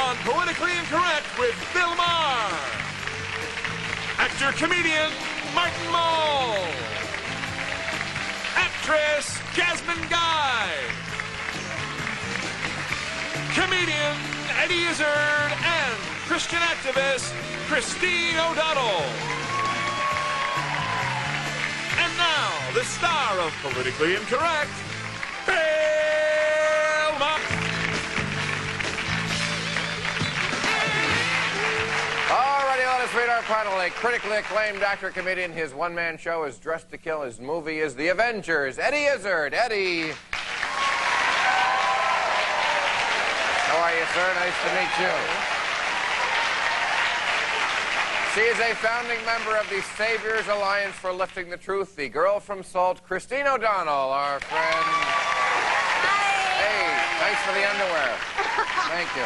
on Politically Incorrect with Bill Maher. Actor-comedian Martin Mull. Actress Jasmine Guy. Comedian Eddie Izzard and Christian activist Christine O'Donnell. And now, the star of Politically Incorrect, Bill Maher. Alrighty, let us meet our panel. A critically acclaimed actor, comedian. His one-man show is Dressed to Kill. His movie is The Avengers. Eddie Izzard. Eddie. How are you, sir? Nice to meet you. She is a founding member of the Saviors Alliance for Lifting the Truth, the girl from Salt, Christine O'Donnell, our friend. Hi. Hey, thanks for the underwear. Thank you.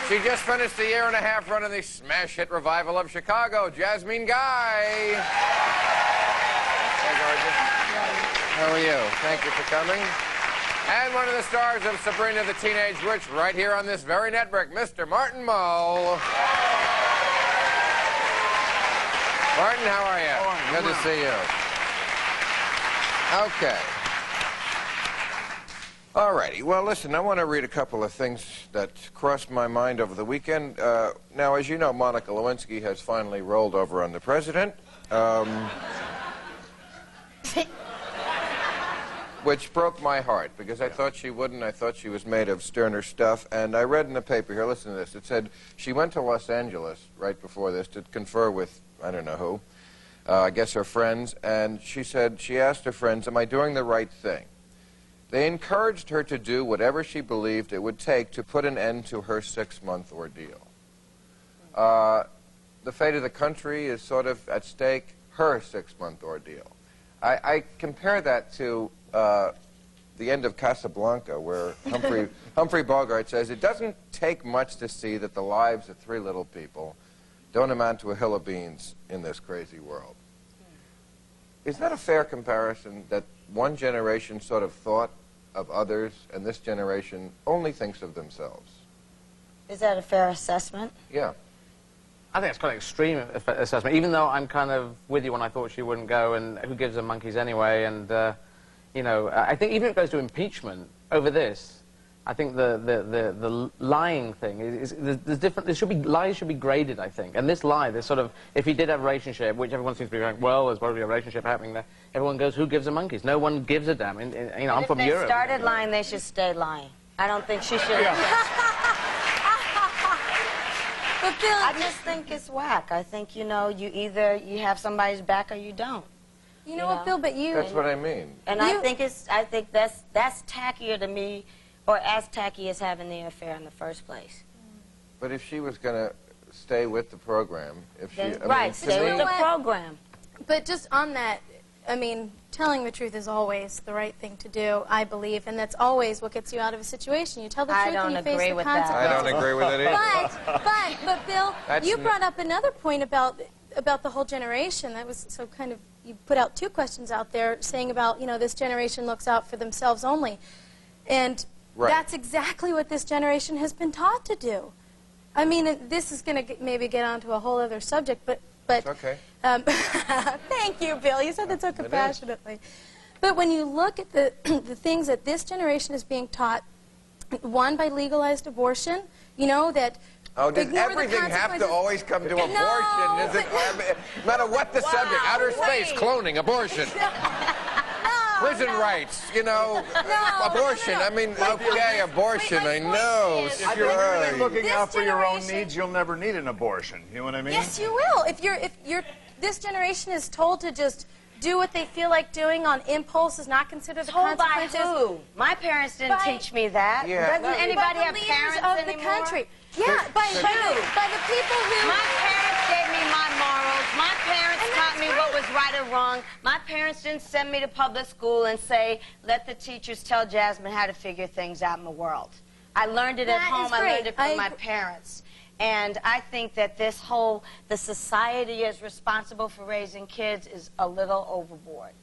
She just finished a year-and-a-half run in the smash hit revival of Chicago, Jasmine Guy. Hey, gorgeous. How are you? Thank you for coming. And one of the stars of Sabrina the Teenage Witch right here on this very network, Mr. Martin Mull. Martin, how are you? Oh, good to see you. Okay. All righty. Well, listen, I want to read a couple of things that crossed my mind over the weekend. Now, as you know, Monica Lewinsky has finally rolled over on the president. Which broke my heart, because I thought she wouldn't. I thought she was made of sterner stuff. And I read in the paper here, listen to this. It said she went to Los Angeles right before this to confer with, I don't know who, I guess her friends. And she said, she asked her friends, am I doing the right thing? They encouraged her to do whatever she believed it would take to put an end to her 6-month ordeal. The fate of the country is sort of at stake, her 6-month ordeal. I compare that to the end of Casablanca, where Humphrey Bogart says, it doesn't take much to see that the lives of 3 little people don't amount to a hill of beans in this crazy world. Is that a fair comparison, that one generation sort of thought of others, and this generation only thinks of themselves? Is that a fair assessment? Yeah. I think it's quite an extreme assessment, even though I'm kind of with you when I thought she wouldn't go, and who gives her monkeys anyway, and, you know, I think even if it goes to impeachment over this, I think the lying thing there's different. Lies should be graded, I think. And this lie, this sort of, if he did have a relationship, which everyone seems to be going, well, there's probably a relationship happening there. Everyone goes, who gives a monkeys? No one gives a damn. You know, I'm from Europe. If they started lying, they should stay lying. I don't think she should. Yeah. But Bill, I just think it's whack. I think, you know, you either you have somebody's back or you don't. You know what, Bill? But you. That's what I mean. And I think that's tackier to me, or as tacky as having the affair in the first place. But if she was going to stay with the program, if she... Then, I right, mean, stay with the program. But just on that, I mean, telling the truth is always the right thing to do, I believe, and that's always what gets you out of a situation. You tell the truth and you face the consequences. I don't agree with it either. But Bill, you brought up another point about the whole generation. That was so kind of, you put out 2 questions out there saying about, you know, this generation looks out for themselves only. And that's exactly what this generation has been taught to do. I mean, this is going to maybe get onto a whole other subject, but it's okay. Thank you, Bill. You said that so compassionately. But when you look at the things that this generation is being taught, one, by legalized abortion, you know, that... Oh, does everything have to always come to abortion? No, Is it, no matter what the subject, outer space, clonning, abortion. Prison rights, you know, abortion. I mean, okay, abortion, I know. If you're really looking out for your own needs, you'll never need an abortion. You know what I mean? Yes, you will. This generation is told to just do what they feel like doing on impulse, is not consider the consequences. By who? My parents didn't teach me that. Yeah. Doesn't anybody have parents of the country? Yeah, by the people who... My parents gave me my morals. My parents taught me what was right or wrong. My parents didn't send me to public school and say, let the teachers tell Jasmine how to figure things out in the world. I learned it at home. I learned it from my parents. And I think that the society is responsible for raising kids is a little overboard.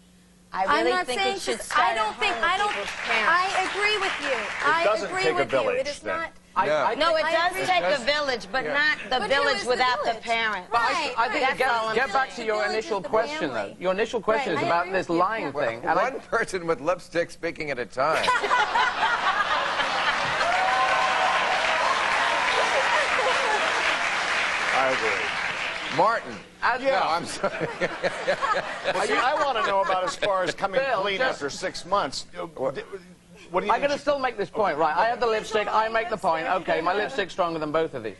I really think it should start at home with people's parents. I agree with you. It doesn't take a village, It is then. not... No, it does agree. take It does. a village, but Yeah. not the But who village is the without the village? parent. Right, I think right. That's all I'm get back to saying. your The village initial is the question, though. family. Your initial question Right, is I about agree this with you, lying yeah. thing. And One person with lipstick speaking at a time. I agree. Martin. Yeah. No, I'm sorry. Well, see, I want to know about as far as coming Bill, clean just- after 6 months. What do you I'm going to think? still make this point, right? I have the lipstick, I make the point. Okay, my lipstick's stronger than both of these.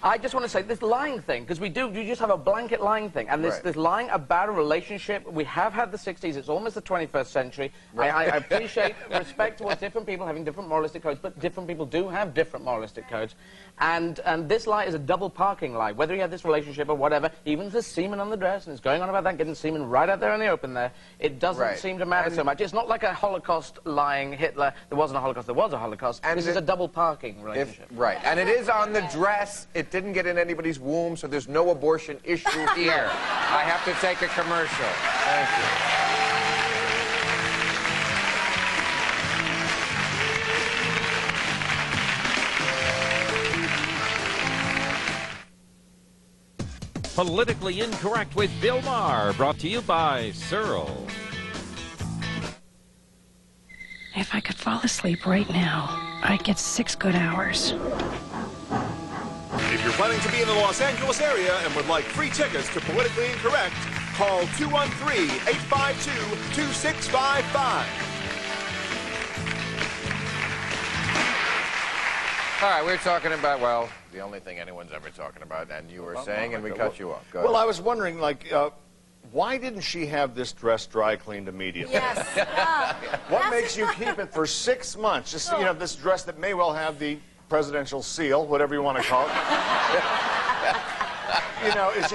I just want to say this lying thing, because you just have a blanket lying thing, and this lying about a relationship. We have had the 60s, it's almost the 21st century. I appreciate respect towards different people having different moralistic codes, but different people do have different moralistic codes. And this lie is a double parking lie. Whether you have this relationship or whatever, even if there's semen on the dress, and it's going on about that, getting semen right out there in the open there, it doesn't seem to matter so much. It's not like a Holocaust lying Hitler. There wasn't a Holocaust, there was a Holocaust. And this is a double parking relationship. Right, and it is on the dress. It didn't get in anybody's womb, so there's no abortion issue here. I have to take a commercial. Thank you. Politically Incorrect with Bill Maher, brought to you by Searle. If I could fall asleep right now, I'd get 6 good hours. If you're planning to be in the Los Angeles area and would like free tickets to Politically Incorrect, call 213-852-2655. All right, we're talking about, well, the only thing anyone's ever talking about, and you were saying, and we cut you off. Go ahead. Well, I was wondering, like, why didn't she have this dress dry cleaned immediately? Yes. What makes you keep it for 6 months? Just, you know, this dress that may well have the presidential seal, whatever you want to call it. You know, is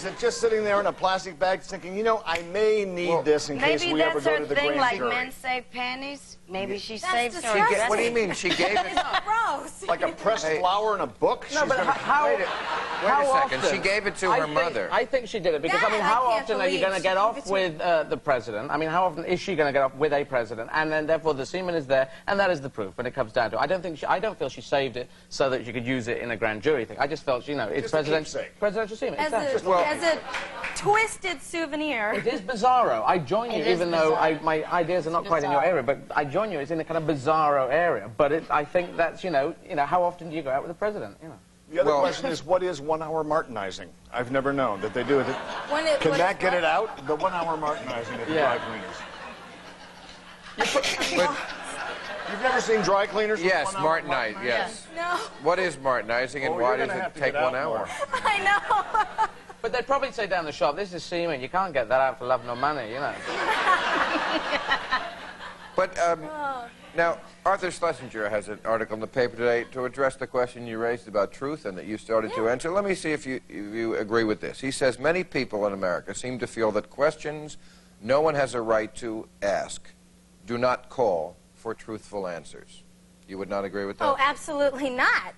it just sitting there in a plastic bag thinking, you know, I may need this in case Maybe we ever that's go her to the thing, grand like jury? men save panties. Maybe she That's saves disgusting. her. What do you mean? She gave it... Gross. Like a pressed flower in a book? No, She's but gonna- how... Wait a second. often? She gave it to her mother. I think she did it because, I mean, That how I can't often are you believe going to she get gave off it to with the president? I mean, how often is she going to get off with a president? And then, therefore, the semen is there, and that is the proof when it comes down to it. I don't feel she saved it so that she could use it in a grand jury thing. I just felt, you know, it's Just a keepsake. presidential semen. As Exactly. a twisted souvenir. It is bizarro. I join you, It is even though bizarre. my ideas are not quite in your bizarre. area, but I join you. It's in a kind of bizarro area. But I think that's, you know, how often do you go out with the president? You know. The other Well- question is, what is 1 hour martinizing? I've never known that they do it. Can What that is get what? it out? The 1 hour martinizing at the Yeah. dry cleaners. But, You've never seen dry cleaners? with yes, 1 hour Martinite, yes. No. What is Martinizing, and Oh, why you're does gonna it have to take get out 1 hour? more. I know. But they'd probably say down the shop, this is semen. You can't get that out for love nor money, you know. But, now, Arthur Schlesinger has an article in the paper today to address the question you raised about truth and that you started to answer. Let me see if you agree with this. He says, many people in America seem to feel that questions no one has a right to ask do not call for truthful answers. You would not agree with that? Oh, absolutely not.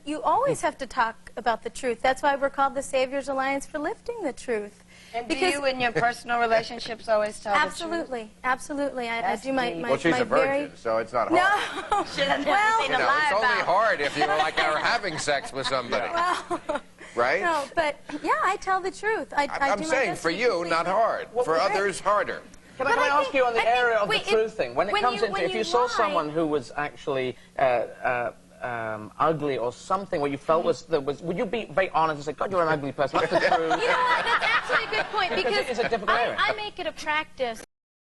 You always have to talk about the truth. That's why we're called the Savior's Alliance for lifting the truth. And do you, in your personal relationships, always tell the truth? Absolutely, absolutely. I That's do my deep. Well, she's my a virgin, very... so it's not hard. No. Should have never Well- seen You a know, lie it's only about. hard if you were like are having sex with somebody, right? No, but yeah, I tell the truth. I I'm do my saying best for to be you, completely- not hard. For Right. others, harder. Can But I I ask think- you on the I think- area of wait, the truth thing? When it comes into, if you saw someone who was actually ugly or something, what you felt would you be very honest and say, God, you're an ugly person, that's the truth? You know what? That's actually a good point Because because it's a difficult area. I make it a practice